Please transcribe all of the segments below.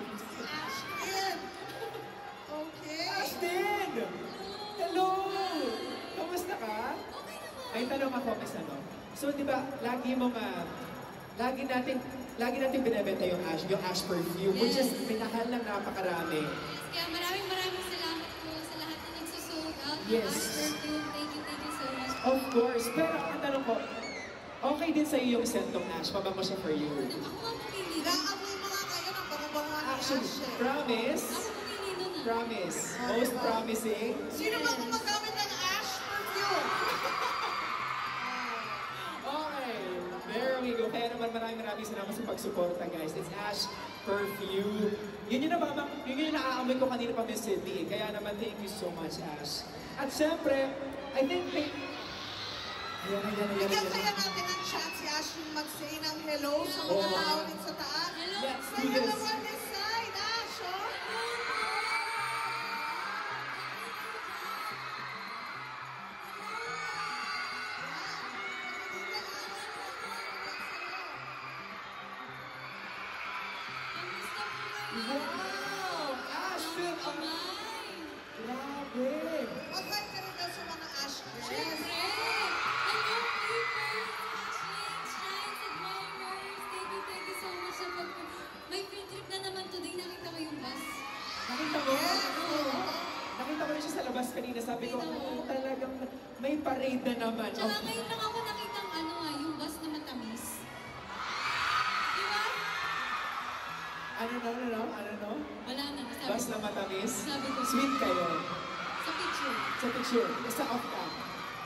Ashton! Okay. Ashton! Hello! Kamusta ka? Okay naman. May tanong ako, Miss ano. So, di ba, lagi natin binibenta yung ash perfume, which is minahal ng napakarami. Kaya maraming salamat po sa lahat na nagsusold out ng Yes. Ash Perfume. Thank you so much. Of course. Pero ang tanong ko, okay din sa'yo yung scentong ash? Mabango siya for you? Ako nga pumili. Naamoy mga kayo ng bango-bango ni Actually, Ash eh. promise? Ako pumili nun ah. Promise. Most promising? Sino ba gumagamit ng Ash perfume? Okay, there we go. Kaya naman maraming salamat sa pagsuporta, guys. It's Ash Perfume. Yun yung naaamoy ko kanina pa, Miss Cindy. Kaya naman, thank you so much, Ash. At syempre, I think Ayan. Bigyan kaya natin ang chance si Ash yung mag-say ng hello sa mga tao rin sa taas. Hello. Let's do Kaya this. naman this side, Ash, oh. Kamusta po kayo? Wow! Ashton! Kamay. Grabe! Mag-hi ka rin daw sa mga Ash girls. Siyempre! Hello, peepers! Ashlings, shines, admirers! Thank you so much sa may field trip na naman today. Nakita ko yung bus. Nakita mo? Yes. Nakita ko rin siya sa labas kanina. Sabi ko, Nakita mo? talagang may parade na naman. Tsaka ngayon lang ako nakitang yung bus na matamis. Di ba? Ano? Wala na. Sabi Bas ko. na matamis? Sabi ko. Sweet kayo. Sa picture. Sa picture. Sa off cam.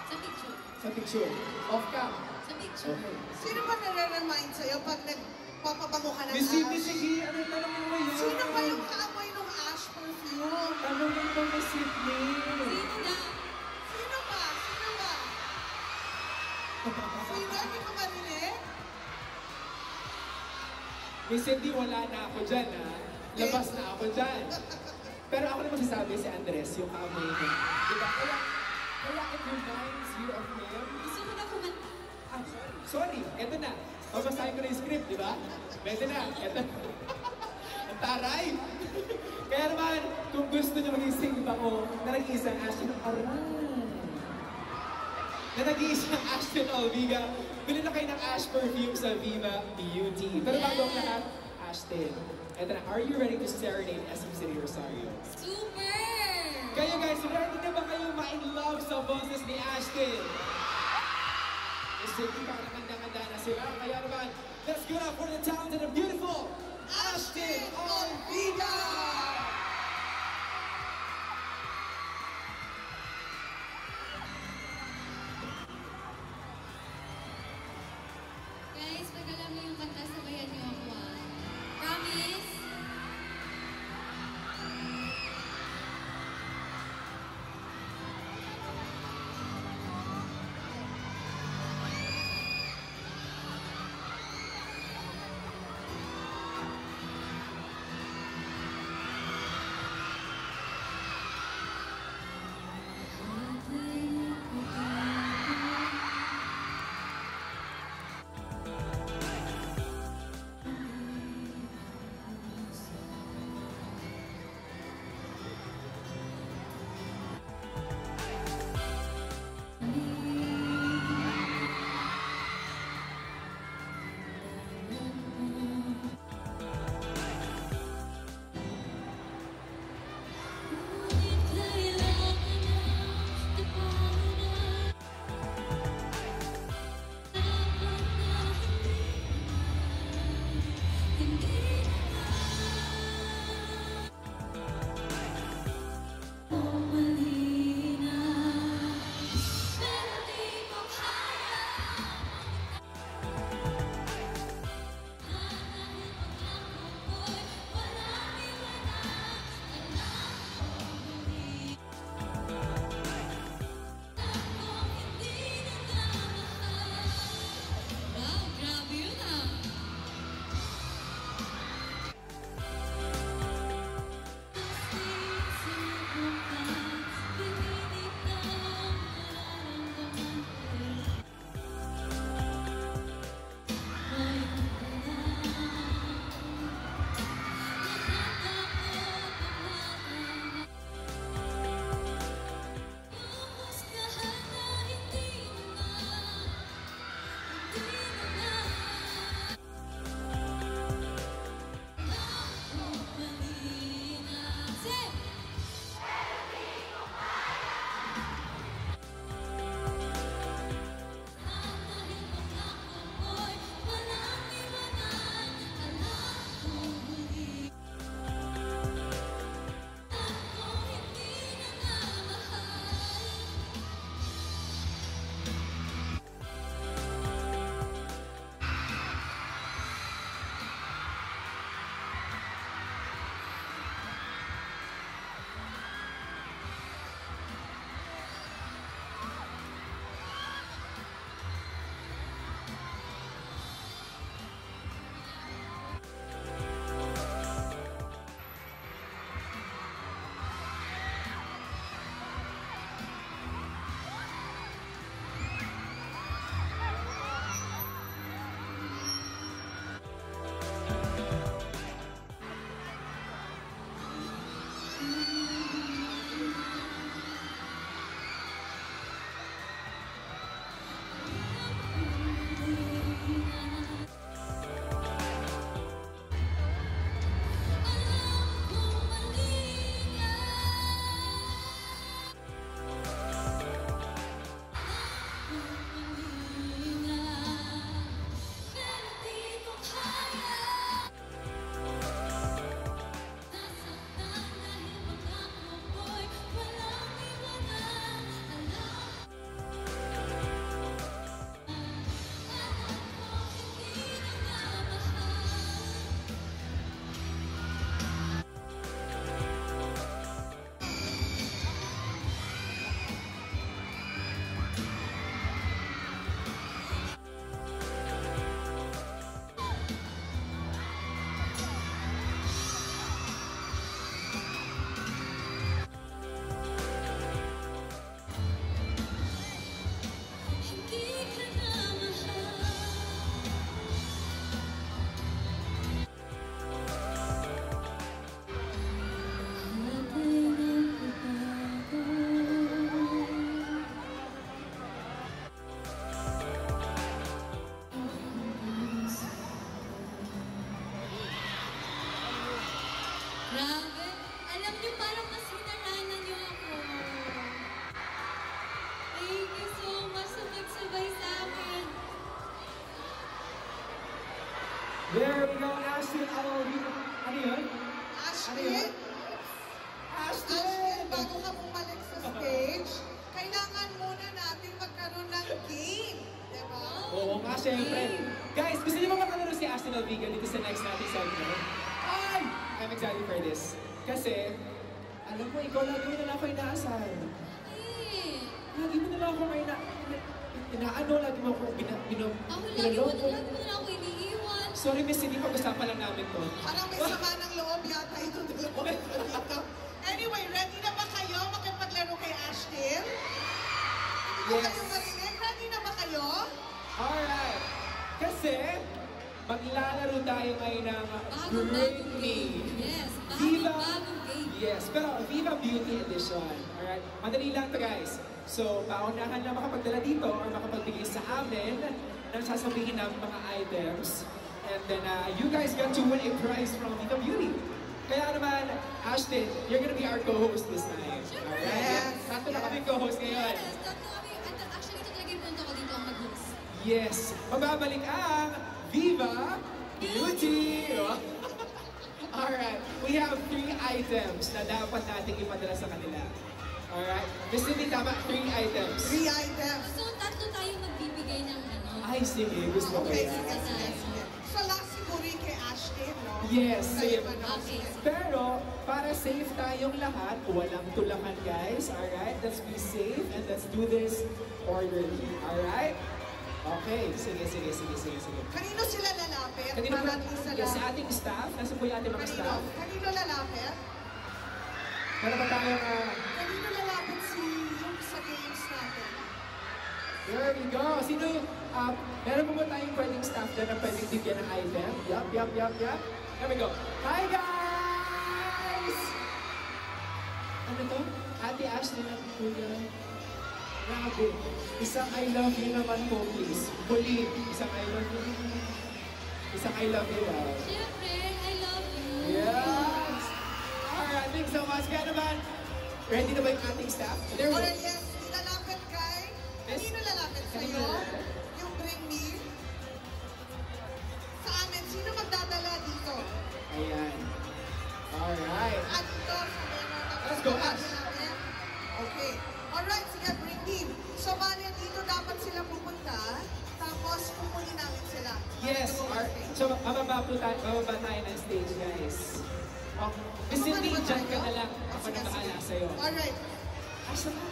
Sa picture. Sa picture. Off cam. Sa picture. Okay. Sino ba nare-remind sa'yo pag nagpapabango ka ng Miss Cindy, Ash? sige. Ano tanong mo yan? Sino ba yung kaamoy ng Ash perfume? Tanongin mo, Miss Cindy. Sino na? Sino ba? Sino? Hindi ko marinig? Miss Cindy, wala na ako dyan, ha? Labas na ako dyan. Pero ako na magsasabi si Andres, yung kaamoy niya. Diba? Kaya it reminds you of him. Gusto ko na kumanta. Ah, sorry. Eto na. Babasahin ko na yung script, di ba? Eto na. Eto na. Ang taray! Kaya naman, kung gusto niyo maging sing ako na nag-iisang Ashton na nag-iisang Ashton Alviga, bili na kayo ng Ash Perfume sa Viva Beauty. Pero bago ang lahat, Ashton, eto na, are you ready to serenade SM City Rosario? Super! Kayo guys, ready na ba kayo ma-in-love sa boses ni Ashton? Kasi parang handa-handa na sila. Kaya naman, let's give it up for the talented and beautiful Ashton Alviga! Guys, pag alam niyo yung kanta, sabayan niyo ako ah. Promise? Ashton, ano yun? Ashton, Ashton! bago ka bumalik sa stage, kailangan muna natin magkaroon ng game. Diba? Oo nga, syempre. Guys, gusto niyo ba makalaro si Ashton Alviga dito sa next nating segment? Ay! I'm excited for this. Kasi, alam mo, ikaw lagi mo na lang ako inaasal. Eh, Lagi mo na lang ako inaano, lagi mo ako ako lagi mo pinaloko. na ako iniiwan. Sorry, Miss, hindi pag-usapan lang namin to. Parang may sama ng loob yata ito dalawa dito. Anyway, ready na ba kayo makipaglaro kay Ashton? Hindi ko Yes. kayo marinig. Ready na ba kayo? Alright. Kasi, maglalaro tayo ngayon ng Bagong Britney. game. Yes, Viva. bagong game. Yes, pero Viva Beauty Edition. Alright? Madali lang to, guys. So, paunahan na makapagdala dito or makapagbigay sa amin ng sasabihin ng mga items. And then, you guys got to win a prize from Viva Beauty. Kaya naman, Ashton, you're gonna be our co-host this time. Sure. Alright? Yes. Tatlo na kami co-host ngayon. Yes, tatlo kami. Actually, ito talaga yung punto ko dito ang mag-host. Yes, magbabalik ang Viva Beauty! Alright, we have 3 items na dapat nating ipadala sa kanila. Alright, gusto niyo tama, 3 items. 3 items. So, tatlo tayo magbibigay ng ano. Ay, sige, gusto ko Okay, yan. sige, sige, sige. So last siguro yung kay Ashton, no? Yes, Kayo sige. ano? Okay. Pero, para safe tayong lahat, walang tulakan guys, alright? Let's be safe and let's do this orderly, alright? Okay, sige. Kanino sila lalapit? Kanino Para po? isa Yes, lang. sa ating staff. Nasaan po yung ating mga Kanino? staff? Kanino lalapit? Meron ba tayong, Kanino lalapit yung sa games natin? there we go. Sino yung, meron po ba tayong pwedeng staff na pwedeng bigyan ng item? Yup. There we go. Hi guys! Ano to? Ate Ashley at Kuya. Grabe. Isang I love you naman po, please. Huli. Isang I love you. Isang I love you. Siyempre, I love you. Yes! Alright, thanks so much. Kaya naman, ready na ba yung ating staff? There we Or go. yes, lalapit kay? Yes. Kanino lalapit Kanino sa'yo? lalapit? Yung bring me? Sa amin, sino magdadala dito? Ayan. Alright. At ito, sa meron ng Let's go, pagdadala Ash. natin. Okay. Alright, sige, bring me. So, bali, dito dapat sila pupunta. Tapos, kukunin namin sila. Yes. So, bababa tayo ng stage, guys. Oh, Miss Cindy, dyan ka na lang. Ako na bahala sa'yo. Alright. Asa ka?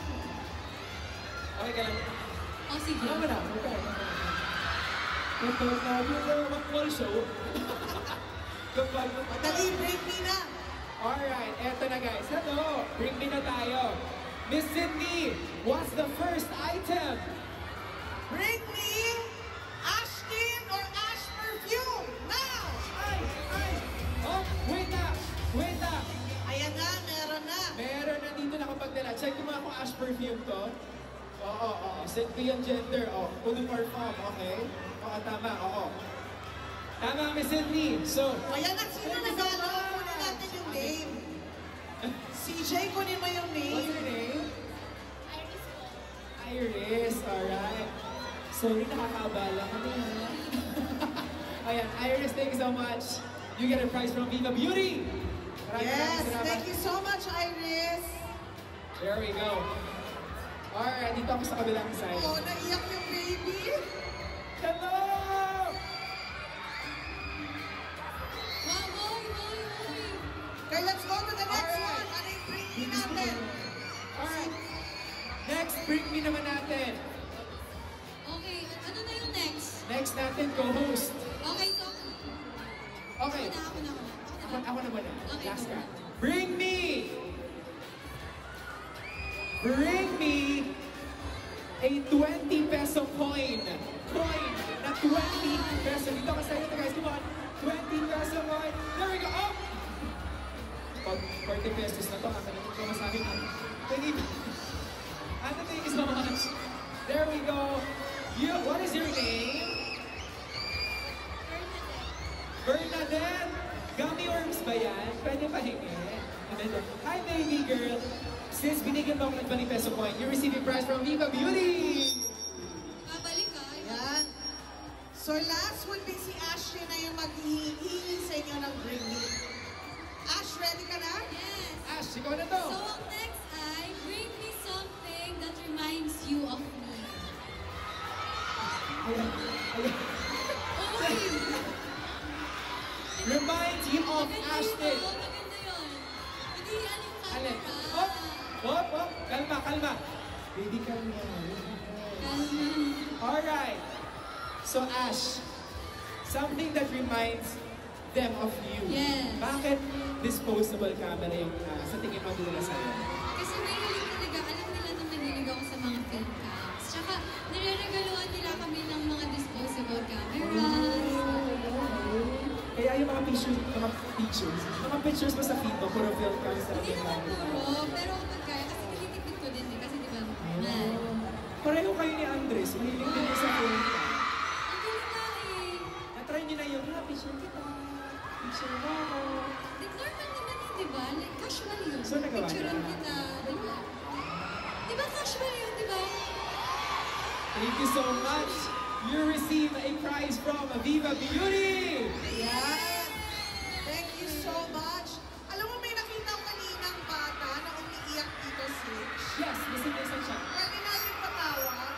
Okay ka lang. O, sige. Ano mo na? Okay. Kapag nagulawang call show. Kapag Dali, bring me na. Alright, eto na guys. Hello! Bring me na tayo. Miss Cindy, what's the first item? Bring me Ashton or Ash perfume. Now! Ay! Oh, wait na! Ayan na, meron na. Meron na dito nakapagdala. Check mo nga kung Ash perfume to. Oo. Set ko yung gender. To perform, okay? Oo, tama, oo. Tama, Miss Cindy. So, Ayan na, sino nagalo? Kunin natin yung name. CJ, kunin mo yung what's name. your name? Iris, alright. Sorry, nakakabala ka na. Ayan, Iris, thank you so much. You get a prize from Viva Beauty. Yes, salamat. thank you so much, Iris. There we go. Alright, dito ako sa kabilang side. Oh, naiyak yung baby. Hello! Wow. Okay, let's go to the next Alright. one. Ano yung bring me natin? Alright. Next, bring me naman natin. Okay, ano na yung next? Next natin, co-host. Okay, so, Okay. ako na. Ako na muna. Okay, Last go. ka. Bring me a 20 peso coin. Coin na 20 peso. Dito ka sa ito guys, come on. 20 peso coin. There we go. Oh! Pag 40 pesos na to, kakalimutan ko masabi ko. Thank you. Ate, thank you so much. There we go. What is your name? Bernadette! Gummy worms ba yan? Pwede pahingi. Hi, baby girl! Since binigyan mo ako ng 20 peso coin, you receive a prize from Viva Beauty! Babalik ka. Ayan. So last would be si Ashley na yung maghihingi sa inyo ng Bring Me. Ash, ready ka na? Yes. Ash, ikaw na to. So ang next ay, bring me something that reminds you of me. Ayan. Ayan. Uy! Reminds you of Maganda Ashton. yun, maganda yun. Hindi yan yung Alin? camera. Hop! Hop! Hop! Kalma, kalma. Baby, kalma. Kalma. Alright. So, Ash, something that reminds them of you. Yes. Bakit disposable camera yung sa tingin mo nila sa'yo? Kasi mahilig talaga, alam nila na mahilig ako sa mga film cams. Tsaka, nireregaluhan nila kami ng mga disposable cameras. Kaya yung mga pictures mo sa feed mo, puro film cams na Hindi naman puro, pero kapag kaya, kasi tinitipid ko din eh, kasi di ba, mahal. Pareho kayo ni Andres, mahilig din mo sa film cam. Ang galing nga eh. Na-try niyo na yung, picture kita, picture mo ako. Normal naman yun, di ba? Like, casual yun. So, nagawa niyo? Picturean kita, di ba? Di ba casual yun, di ba? Thank you so much. You receive a prize from Viva Beauty. Ayan. Thank you so much. Alam mo, may nakita ko kaninang bata na umiiyak dito, Sitch. Yes, listen siya. Pwede natin patawag.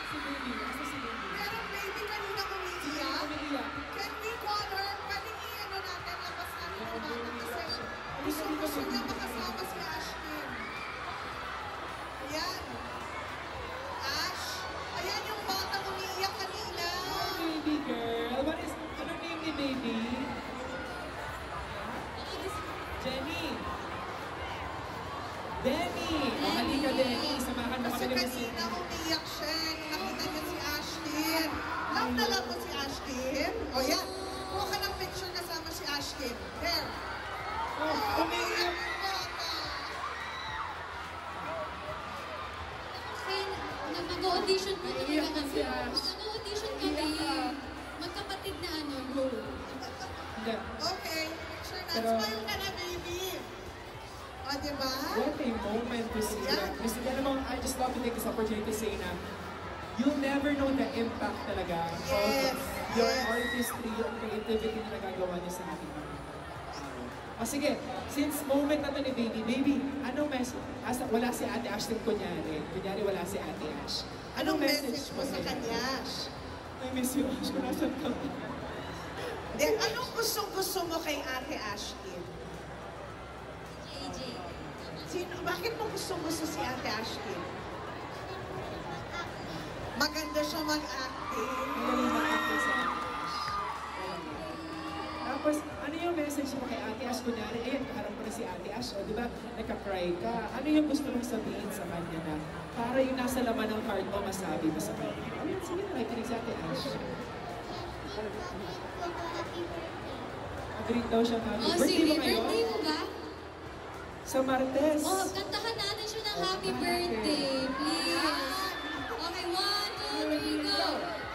Si baby, asa si baby? Pero baby kanina umiiyak. Umiiyak. Can we call her? Pwede i-ano natin, labas natin ang bata kasi gusto niya makasama si Ashton. Ayan. Ash, ayan yung bata umiiyak kanina. Baby girl, ano name ni baby? Jenny. Denny. O, halika Denny, samahan mo Kasi kami ni Miss kanina umiiyak siya. Nung nakita niya si Ashton. Love na love mo si Ashton. O yan. Kuha ka ng picture kasama si Ashton. There. Oh, umiiyak. yung bata. Kaya mag-audition po talaga Iiyak kami. si Ash. Mag-audition kami. Iiyak ka. Magkapatid na ano, role. Hindi. Okay. Picture na. Pero- Smile ka na, baby. O, diba? What a moment to see Yeah. that. Mr. Ganamang, I just love to take this opportunity to say na you'll never know the impact talaga Yes, of your yes. artistry, your creativity na nagagawa niyo sa ating mga tao. O sige, since moment na to ni Baby, anong message? Wala si Ate Ash din kunyari wala si Ate Ash. Anong message mo sa kanya? I miss you, Ash, kung nasan ka. Then, anong gustong-gusto mo kay Ate Ashton? JJ. Bakit mo gustong-gusto si Ate Ashton? Maganda siya mag-acting. Magaling mag-acting si Ate Ash. Tapos, ano yung message mo kay Ate Ash? Kunyari, ayan, kaharap mo na si Ate Ash, o, di ba, nagka-cry ka. Ano yung gusto mong sabihin sa kanya na para yung nasa laman ng heart mo, masabi mo sa kanya? Ayun, sige na, nakikinig si Ate Ash. Agree daw siya, Happy. Oh, Birthday sige, mo ngayon? birthday mo ba? Sa Martes. Oh, kantahan natin siya ng happy birthday, please. Okay, 1, 2, 3, go!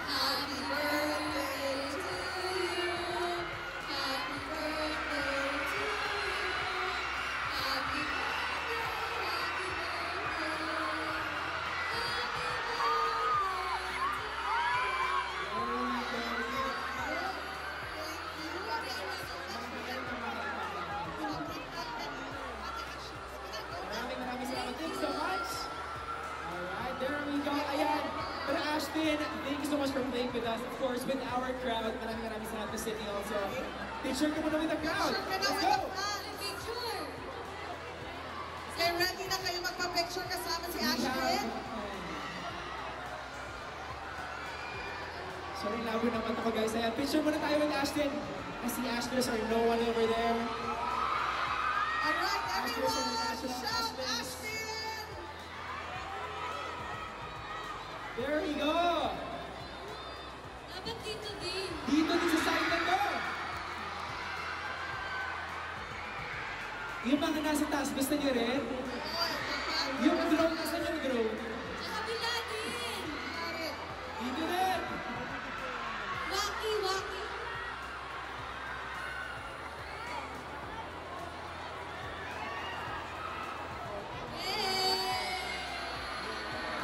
Happy birthday to you. Happy birthday to you. Happy birthday, happy Maraming salamat. Thank you so much. Alright, there we go. Ayan. Pero Ashton, thank you so much for playing with us. Of course, with our crowd. Maraming salamat to Sydney also. Picture ka muna with the crowd. Picture ka na Let's with go. the fans. Picture! Okay, ready na kayo magpa-picture kasama si We have- Ashton? Sorry, labo naman ako guys. Ayan, picture muna tayo with Ashton. I see Ashton, sorry, no one over there. Alright, everyone! Ashton. Shout Ashton! There we go. Dapat dito din. Dito din sa side na to. Yung mga nasa taas, gusto niyo rin? Yung drone, nasa yung drone? Sa kabila din. Dito rin. Waki, waki.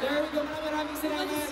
There we go. Maraming salamat.